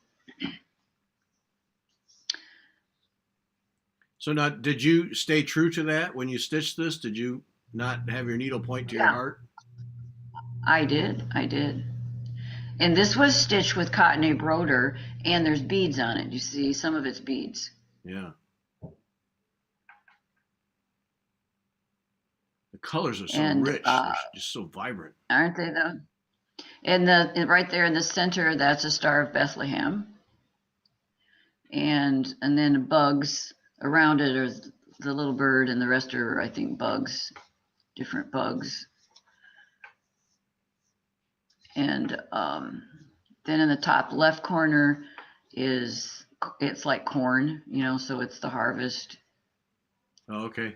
So now, did you stay true to that when you stitched this? Did you not have your needle point to your heart? I did. And this was stitched with cotton embroidery, and there's beads on it. You see some of it's beads. Yeah. The colors are so rich. They're just so vibrant. Aren't they though? And right there in the center, that's a Star of Bethlehem. And then bugs around it are the little bird, and the rest are, I think, bugs, different bugs. And then in the top left corner it's like corn, so it's the harvest. Oh, okay.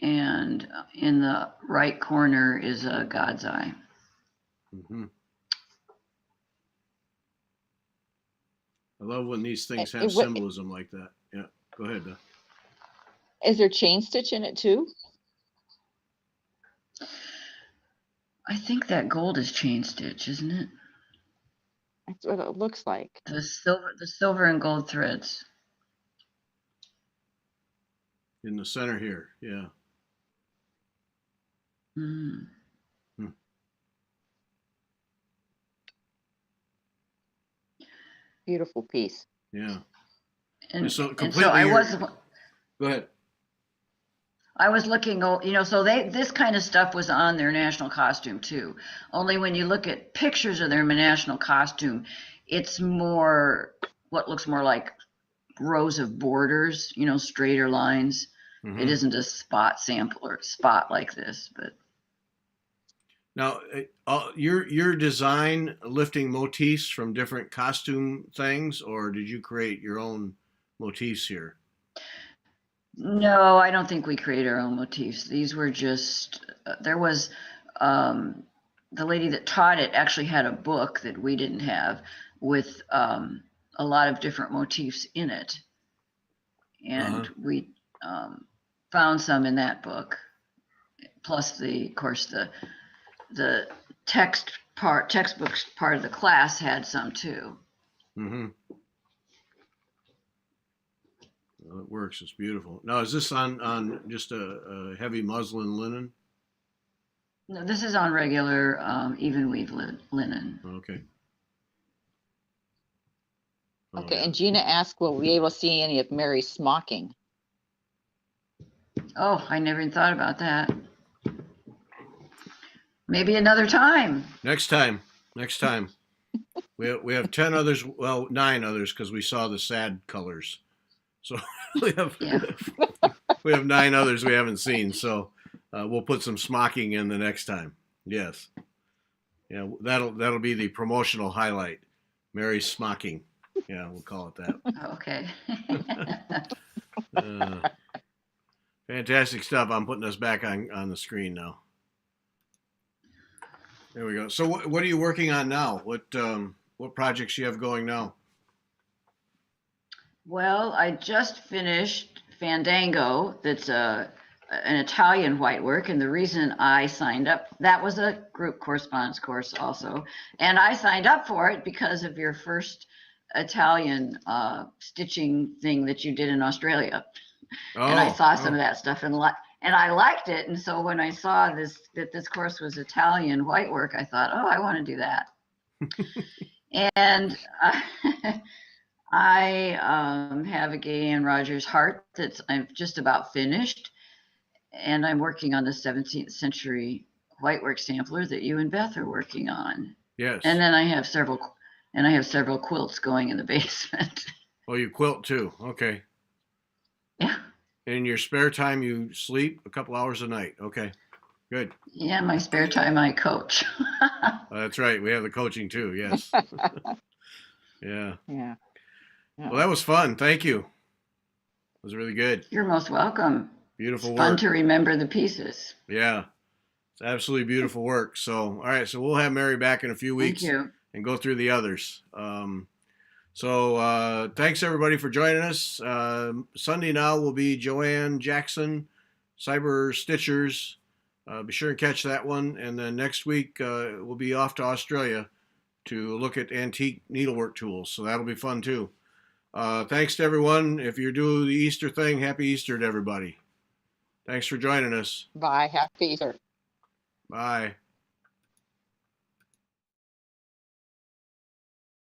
And in the right corner is a God's eye. Mm-hmm. I love when these things have symbolism like that. Yeah, go ahead, Beth. Is there chain stitch in it too? I think that gold is chain stitch, isn't it? That's what it looks like. The silver and gold threads. In the center here, yeah. Beautiful piece. Yeah. And so go ahead. I was looking, so this kind of stuff was on their national costume too. Only when you look at pictures of their national costume, it's more what looks more like rows of borders, straighter lines. Mm-hmm. It isn't a spot like this, but. Now, your design lifting motifs from different costume things, or did you create your own motifs here? No, I don't think we create our own motifs. These were just, there was, the lady that taught it actually had a book that we didn't have with a lot of different motifs in it. And we found some in that book. Plus of course, the textbook part of the class had some too. Mm-hmm. Well, it works. It's beautiful. Now, is this on just a heavy muslin linen? No, this is on regular even weave linen. Okay. Okay, yeah. And Gina asked, will we be able to see any of Mary's smocking? Oh, I never even thought about that. Maybe another time. Next time. We have 10 others, well, 9 others, because we saw the sad colors. So we have 9 others we haven't seen. So we'll put some smocking in the next time. Yes. Yeah, that'll be the promotional highlight. Mary's smocking. Yeah, we'll call it that. Okay. Fantastic stuff. I'm putting us back on the screen now. There we go. So what are you working on now? What projects you have going now? Well, I just finished Fandango. That's a an Italian whitework, and the reason I signed up, that was a group correspondence course also, and I signed up for it because of your first Italian stitching thing that you did in Australia. And I saw some of that stuff and I liked it. And so when I saw that this course was Italian whitework, I thought, oh, I want to do that. And I have a Gay Ann Rogers heart that's I'm just about finished. And I'm working on the 17th century whitework sampler that you and Beth are working on. Yes. And then I have several quilts going in the basement. Oh, you quilt too. Okay. Yeah. In your spare time, you sleep a couple hours a night. Okay. Good. Yeah, my spare time I coach. That's right. We have the coaching too. Yes. Yeah. Yeah. Well, that was fun. Thank you. It was really good. You're most welcome. Beautiful It's fun work. to remember the pieces. Yeah. It's absolutely beautiful work. So, all right. So we'll have Mary back in a few weeks Thank you. and go through the others. Thanks everybody for joining us. Sunday now will be Joanne Jackson, Cyber Stitchers. Be sure and catch that one. And then next week we'll be off to Australia to look at antique needlework tools. So that'll be fun too. Thanks to everyone. If you're doing the Easter thing, happy Easter to everybody. Thanks for joining us. Bye. Happy Easter. Bye.